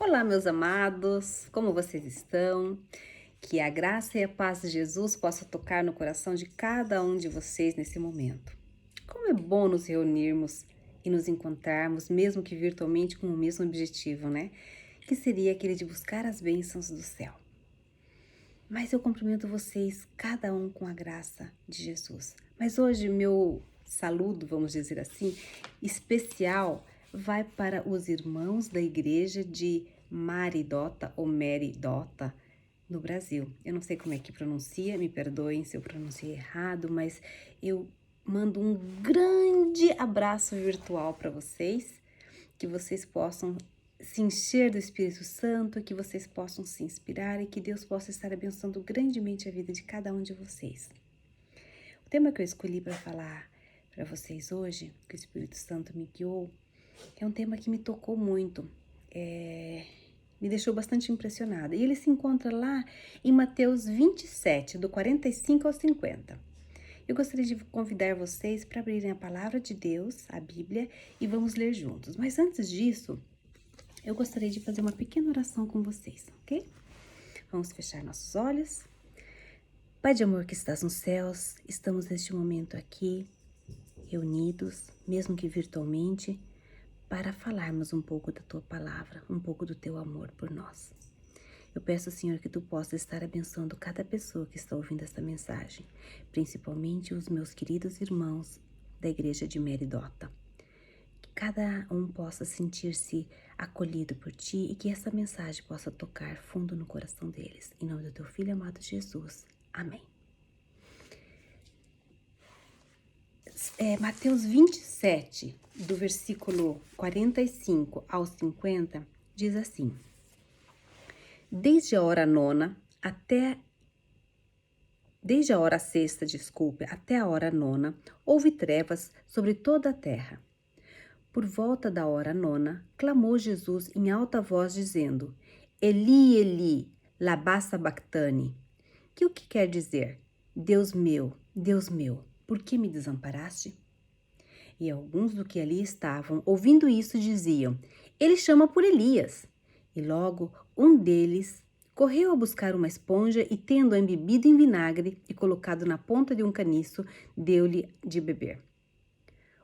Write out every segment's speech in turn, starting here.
Olá, meus amados, como vocês estão? Que a graça e a paz de Jesus possa tocar no coração de cada um de vocês nesse momento. Como é bom nos reunirmos e nos encontrarmos, mesmo que virtualmente, com o mesmo objetivo, né? Que seria aquele de buscar as bênçãos do céu. Mas eu cumprimento vocês, cada um com a graça de Jesus. Mas hoje, meu saludo, vamos dizer assim, especial, vai para os irmãos da igreja de Maridota ou Meridota, no Brasil. Eu não sei como é que pronuncia, me perdoem se eu pronunciei errado, mas eu mando um grande abraço virtual para vocês, que vocês possam se encher do Espírito Santo, que vocês possam se inspirar e que Deus possa estar abençoando grandemente a vida de cada um de vocês. O tema que eu escolhi para falar para vocês hoje, que o Espírito Santo me guiou, é um tema que me tocou muito, me deixou bastante impressionada. E ele se encontra lá em Mateus 27, do 45 ao 50. Eu gostaria de convidar vocês para abrirem a palavra de Deus, a Bíblia, e vamos ler juntos. Mas antes disso, eu gostaria de fazer uma pequena oração com vocês, ok? Vamos fechar nossos olhos. Pai de amor que estás nos céus, estamos neste momento aqui, reunidos, mesmo que virtualmente, para falarmos um pouco da tua palavra, um pouco do teu amor por nós. Eu peço, Senhor, que tu possa estar abençoando cada pessoa que está ouvindo esta mensagem, principalmente os meus queridos irmãos da igreja de Meridota. Que cada um possa sentir-se acolhido por ti e que essa mensagem possa tocar fundo no coração deles. Em nome do teu Filho amado Jesus. Amém. Mateus 27, do versículo 45 ao 50, diz assim: Desde a hora sexta, até a hora nona, houve trevas sobre toda a terra. Por volta da hora nona, clamou Jesus em alta voz, dizendo: Eli, Eli, lama sabachthani, que o que quer dizer? Deus meu, por que me desamparaste? E alguns do que ali estavam, ouvindo isso, diziam: Ele chama por Elias. E logo um deles correu a buscar uma esponja e, tendo-a embebido em vinagre e colocado na ponta de um caniço, deu-lhe de beber.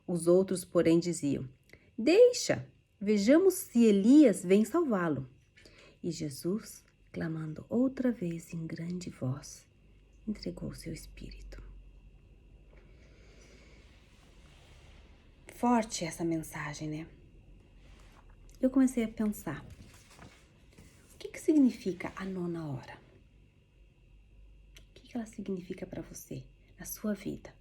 Os outros, porém, diziam: Deixa, vejamos se Elias vem salvá-lo. E Jesus, clamando outra vez em grande voz, entregou seu espírito. Forte essa mensagem, né? Eu comecei a pensar, o que significa a nona hora? O que ela significa para você, na sua vida?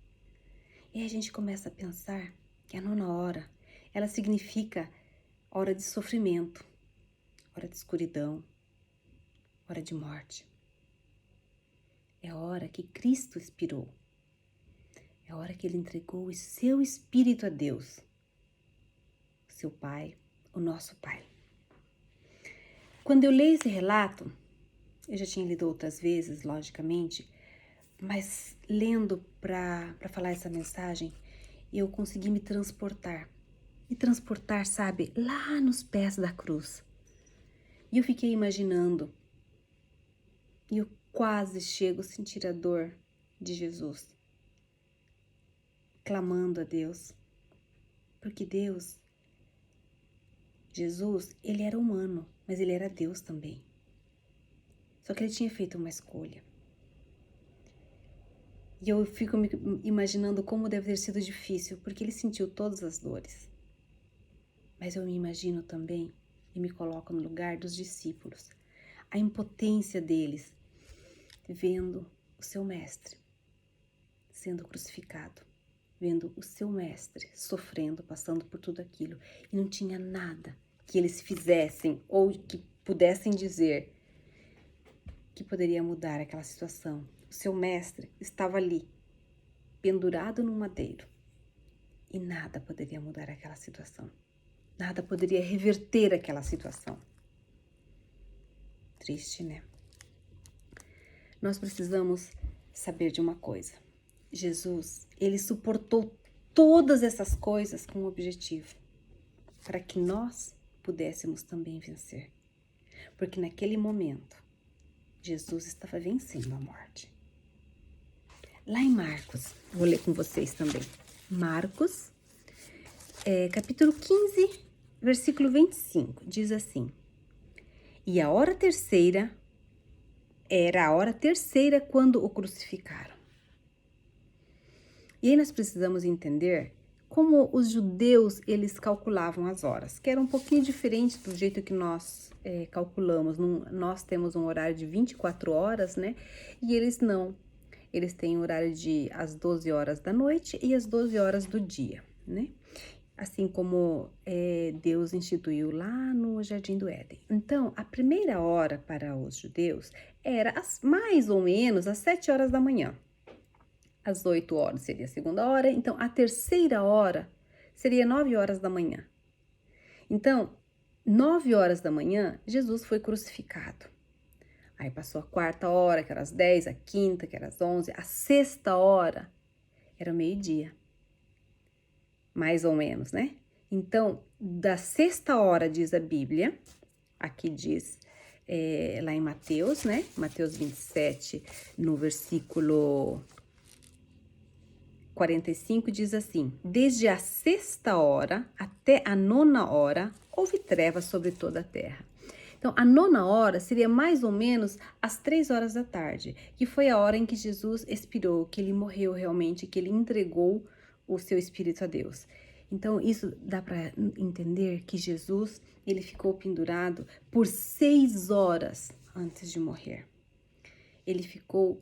E aí a gente começa a pensar que a nona hora, ela significa hora de sofrimento, hora de escuridão, hora de morte. É a hora que Cristo expirou. É a hora que Ele entregou o seu Espírito a Deus, o seu Pai, o nosso Pai. Quando eu leio esse relato, eu já tinha lido outras vezes, logicamente, mas lendo para falar essa mensagem, eu consegui me transportar. Me transportar, sabe, lá nos pés da cruz. E eu fiquei imaginando, e eu quase chego a sentir a dor de Jesus, clamando a Deus. Porque Jesus, ele era humano, mas ele era Deus também. Só que ele tinha feito uma escolha. E eu fico me imaginando como deve ter sido difícil, porque ele sentiu todas as dores. Mas eu me imagino também e me coloco no lugar dos discípulos. A impotência deles, vendo o seu mestre sendo crucificado, vendo o seu mestre sofrendo, passando por tudo aquilo. E não tinha nada que eles fizessem ou que pudessem dizer que poderia mudar aquela situação. O seu mestre estava ali, pendurado num madeiro. E nada poderia mudar aquela situação. Nada poderia reverter aquela situação. Triste, né? Nós precisamos saber de uma coisa. Jesus, ele suportou todas essas coisas com um objetivo, para que nós pudéssemos também vencer. porque naquele momento Jesus estava vencendo a morte. Lá em Marcos, vou ler com vocês também. Marcos, capítulo 15, versículo 25, diz assim: E a hora terceira, era a hora terceira quando o crucificaram. E aí nós precisamos entender como os judeus, eles calculavam as horas, que era um pouquinho diferente do jeito que nós calculamos. Nós temos um horário de 24 horas, né? E eles não. Eles têm um horário de às 12 horas da noite e às 12 horas do dia, né? Assim como Deus instituiu lá no Jardim do Éden. Então, a primeira hora para os judeus era mais ou menos às 7 horas da manhã. Às 8 horas seria a segunda hora, então a terceira hora seria 9 horas da manhã. Então, 9 horas da manhã, Jesus foi crucificado. Aí passou a quarta hora, que era às 10, a quinta, que era às 11, a sexta hora era o meio-dia. Mais ou menos, né? Então, da sexta hora, diz a Bíblia, aqui diz lá em Mateus, né? Mateus 27, no versículo 45, diz assim: Desde a sexta hora até a nona hora, houve trevas sobre toda a terra. Então, a nona hora seria mais ou menos às 3 horas da tarde, que foi a hora em que Jesus expirou, que ele morreu realmente, que ele entregou o seu espírito a Deus. Então, isso dá para entender que Jesus, ele ficou pendurado por 6 horas antes de morrer. Ele ficou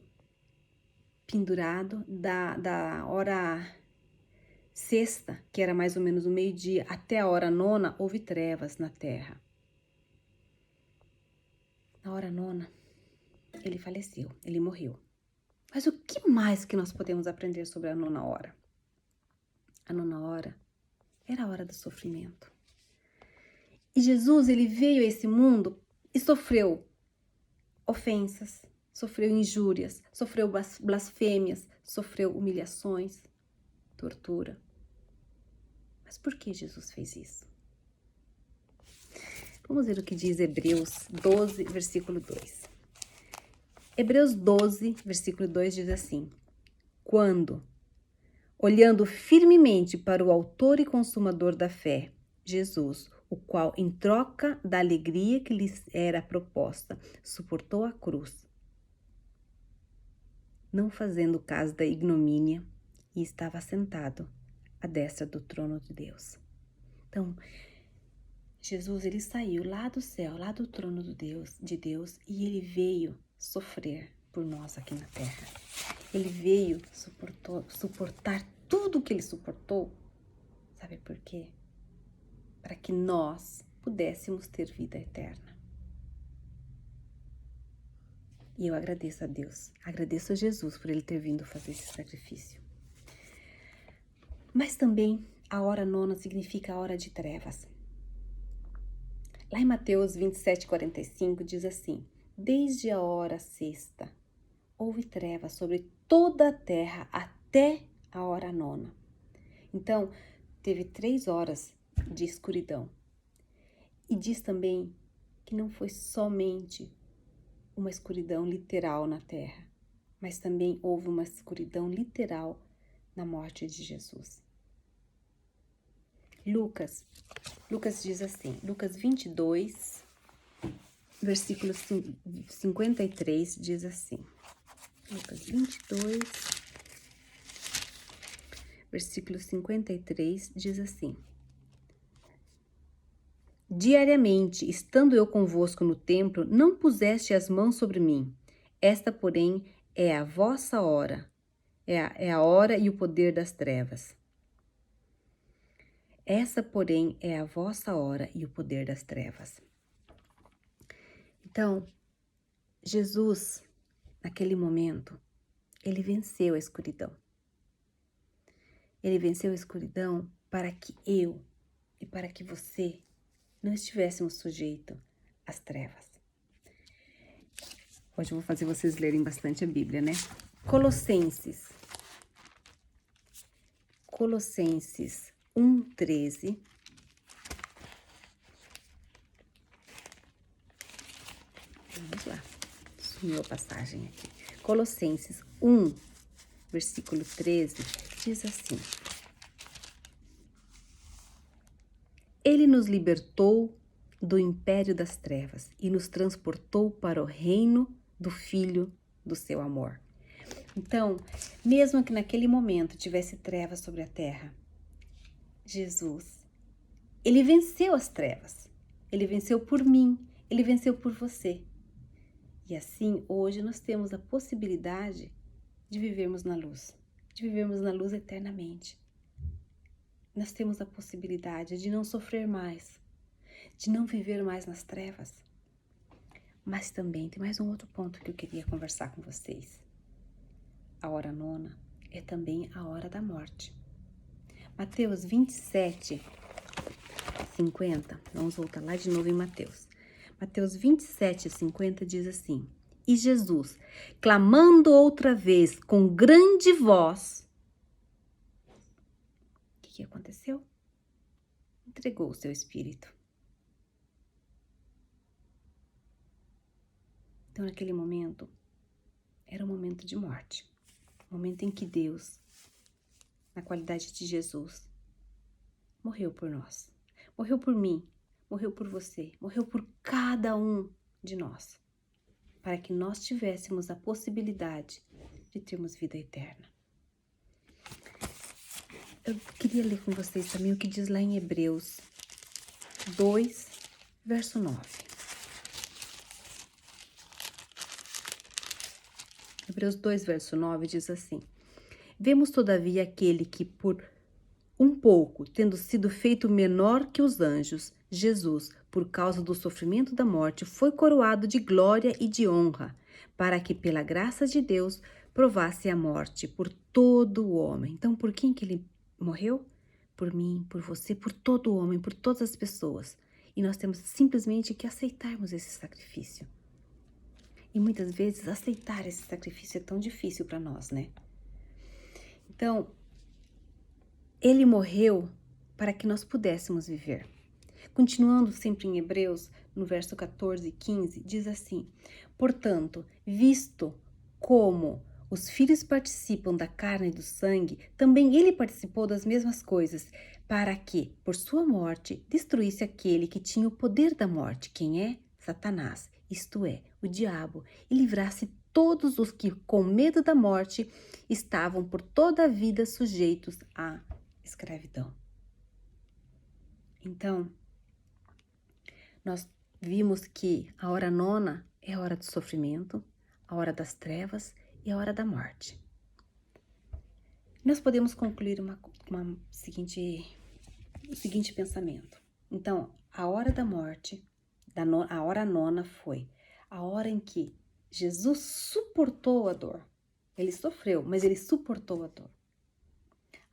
pendurado da hora sexta, que era mais ou menos o meio-dia, até a hora nona, houve trevas na terra. Na hora nona, ele faleceu, ele morreu. Mas o que mais que nós podemos aprender sobre a nona hora? A nona hora era a hora do sofrimento. E Jesus, ele veio a esse mundo e sofreu ofensas, sofreu injúrias, sofreu blasfêmias, sofreu humilhações, tortura. Mas por que Jesus fez isso? Vamos ver o que diz Hebreus 12, versículo 2. Hebreus 12, versículo 2 diz assim: Quando, olhando firmemente para o autor e consumador da fé, Jesus, o qual, em troca da alegria que lhes era proposta, suportou a cruz, não fazendo caso da ignomínia, e estava sentado à destra do trono de Deus. Então, Jesus, ele saiu lá do céu, lá do trono de Deus, e ele veio sofrer por nós aqui na terra. Ele veio suportar tudo o que ele suportou. Sabe por quê? Para que nós pudéssemos ter vida eterna. E eu agradeço a Deus, agradeço a Jesus por ele ter vindo fazer esse sacrifício. Mas também a hora nona significa a hora de trevas. Lá em Mateus 27, 45 diz assim: Desde a hora sexta houve trevas sobre toda a terra até a hora nona. Então, teve 3 horas de escuridão. E diz também que não foi somente uma escuridão literal na terra, mas também houve uma escuridão literal na morte de Jesus. Lucas diz assim, Lucas 22, versículo 53 diz assim, Lucas 22, versículo 53 diz assim: Diariamente, estando eu convosco no templo, não puseste as mãos sobre mim. Esta, porém, é a vossa hora, é a hora e o poder das trevas. Essa, porém, é a vossa hora e o poder das trevas. Então, Jesus, naquele momento, ele venceu a escuridão. Ele venceu a escuridão para que eu e para que você não estivéssemos sujeitos às trevas. Hoje eu vou fazer vocês lerem bastante a Bíblia, né? Colossenses 1:13. Vamos lá. Sumiu a passagem aqui. Colossenses 1, versículo 13, diz assim: Ele nos libertou do império das trevas e nos transportou para o reino do Filho do seu amor. Então, mesmo que naquele momento tivesse trevas sobre a terra, Jesus, ele venceu as trevas. Ele venceu por mim, ele venceu por você. E assim, hoje nós temos a possibilidade de vivermos na luz, de vivermos na luz eternamente. Nós temos a possibilidade de não sofrer mais, de não viver mais nas trevas. Mas também tem mais um outro ponto que eu queria conversar com vocês. A hora nona é também a hora da morte. Mateus 27, 50, vamos voltar lá de novo em Mateus. Mateus 27, 50 diz assim: E Jesus, clamando outra vez com grande voz, o que aconteceu? Entregou o seu espírito. Então, naquele momento, era um momento de morte. Um momento em que Deus, na qualidade de Jesus, morreu por nós. Morreu por mim, morreu por você, morreu por cada um de nós, para que nós tivéssemos a possibilidade de termos vida eterna. Eu queria ler com vocês também o que diz lá em Hebreus 2, verso 9. Hebreus 2, verso 9 diz assim: Vemos todavia aquele que por um pouco, tendo sido feito menor que os anjos, Jesus, por causa do sofrimento da morte, foi coroado de glória e de honra, para que pela graça de Deus provasse a morte por todo o homem. Então, por quem que ele morreu? Por mim, por você, por todo o homem, por todas as pessoas. E nós temos simplesmente que aceitarmos esse sacrifício. E muitas vezes aceitar esse sacrifício é tão difícil para nós, né? Então, ele morreu para que nós pudéssemos viver. Continuando sempre em Hebreus, no verso 14 e 15, diz assim: Portanto, visto como os filhos participam da carne e do sangue, também ele participou das mesmas coisas, para que, por sua morte, destruísse aquele que tinha o poder da morte, quem é? Satanás, isto é, o diabo, e livrasse todos os que, com medo da morte, estavam por toda a vida sujeitos à escravidão. Então, nós vimos que a hora nona é a hora do sofrimento, a hora das trevas e a hora da morte. Nós podemos concluir o seguinte pensamento. Então, a hora da morte, a hora nona foi a hora em que Jesus suportou a dor. Ele sofreu, mas ele suportou a dor.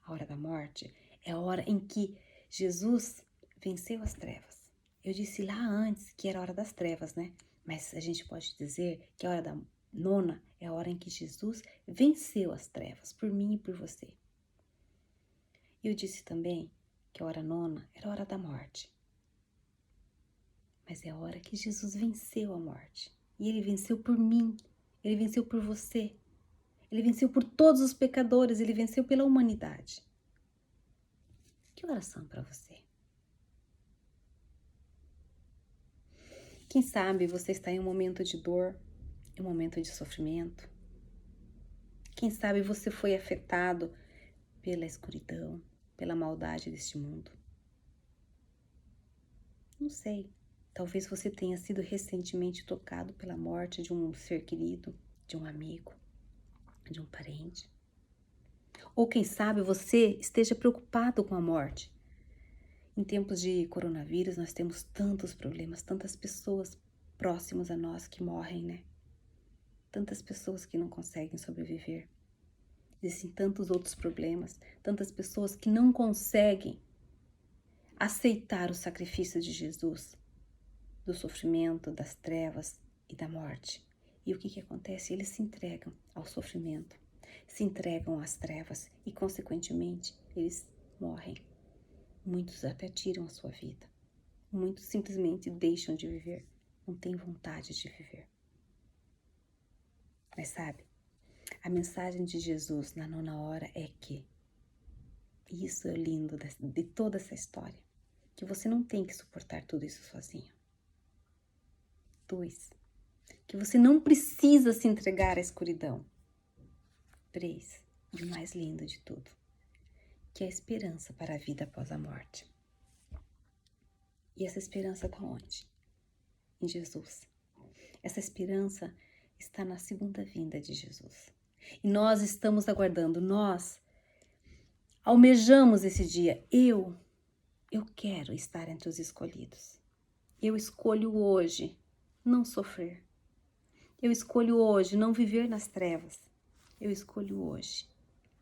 A hora da morte é a hora em que Jesus venceu as trevas. Eu disse lá antes que era a hora das trevas, né? Mas a gente pode dizer que a hora da nona é a hora em que Jesus venceu as trevas por mim e por você. Eu disse também que a hora nona era a hora da morte. Mas é a hora que Jesus venceu a morte. E ele venceu por mim, ele venceu por você. Ele venceu por todos os pecadores, ele venceu pela humanidade. Que oração para você? Quem sabe você está em um momento de dor, em um momento de sofrimento. Quem sabe você foi afetado pela escuridão, pela maldade deste mundo. Não sei, talvez você tenha sido recentemente tocado pela morte de um ser querido, de um amigo, de um parente. Ou quem sabe você esteja preocupado com a morte. Em tempos de coronavírus, nós temos tantos problemas, tantas pessoas próximas a nós que morrem, né? Tantas pessoas que não conseguem sobreviver. Existem tantos outros problemas, tantas pessoas que não conseguem aceitar o sacrifício de Jesus, do sofrimento, das trevas e da morte. E o que acontece? Eles se entregam ao sofrimento, se entregam às trevas e, consequentemente, eles morrem. Muitos até tiram a sua vida. Muitos simplesmente deixam de viver, não têm vontade de viver. Mas sabe, a mensagem de Jesus na nona hora é que, e isso é lindo de toda essa história, que você não tem que suportar tudo isso sozinho. 2, que você não precisa se entregar à escuridão. 3, e o mais lindo de tudo, que é a esperança para a vida após a morte. E essa esperança está onde? Em Jesus. Essa esperança está na segunda vinda de Jesus. E nós estamos aguardando, nós almejamos esse dia. Eu quero estar entre os escolhidos. Eu escolho hoje não sofrer. Eu escolho hoje não viver nas trevas. Eu escolho hoje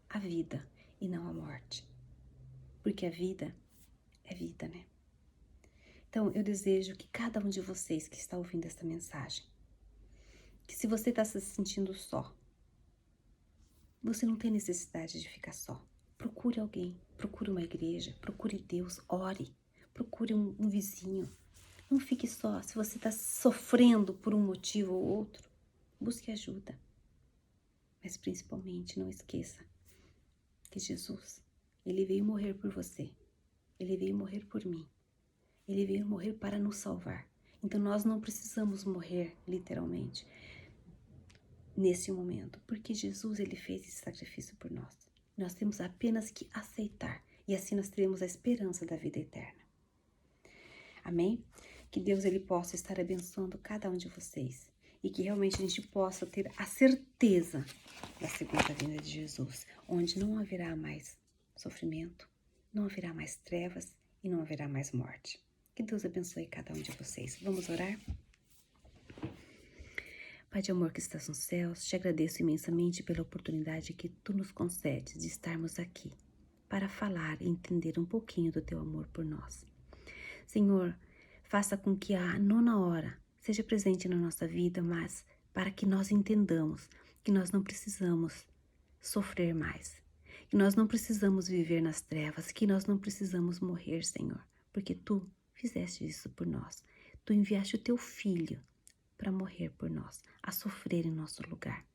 a vida e não a morte. Porque a vida é vida, né? Então, eu desejo que cada um de vocês que está ouvindo esta mensagem, que se você está se sentindo só, você não tem necessidade de ficar só. Procure alguém, procure uma igreja, procure Deus, ore, procure um vizinho. Não fique só. Se você está sofrendo por um motivo ou outro, busque ajuda. Mas principalmente não esqueça que Jesus, Ele veio morrer por você. Ele veio morrer por mim. Ele veio morrer para nos salvar. Então nós não precisamos morrer literalmente nesse momento, porque Jesus ele fez esse sacrifício por nós. Nós temos apenas que aceitar e assim nós teremos a esperança da vida eterna. Amém? Que Deus ele possa estar abençoando cada um de vocês e que realmente a gente possa ter a certeza da segunda vinda de Jesus, onde não haverá mais sofrimento, não haverá mais trevas e não haverá mais morte. Que Deus abençoe cada um de vocês. Vamos orar? Pai de amor que estás nos céus, te agradeço imensamente pela oportunidade que Tu nos concedes de estarmos aqui para falar e entender um pouquinho do Teu amor por nós. Senhor, faça com que a nona hora seja presente na nossa vida, mas para que nós entendamos que nós não precisamos sofrer mais, que nós não precisamos viver nas trevas, que nós não precisamos morrer, Senhor, porque Tu fizeste isso por nós. Tu enviaste o Teu Filho para morrer por nós, a sofrer em nosso lugar,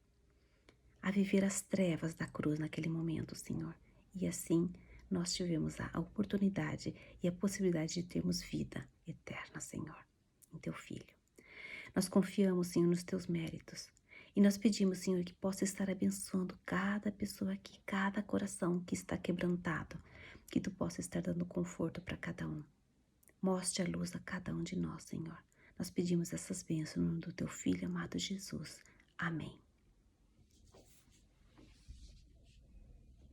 a viver as trevas da cruz naquele momento, Senhor. E assim nós tivemos a oportunidade e a possibilidade de termos vida eterna, Senhor, em Teu Filho. Nós confiamos, Senhor, nos Teus méritos. E nós pedimos, Senhor, que possa estar abençoando cada pessoa aqui, cada coração que está quebrantado, que Tu possa estar dando conforto para cada um. Mostre a luz a cada um de nós, Senhor. Nós pedimos essas bênçãos no nome do Teu Filho amado Jesus. Amém.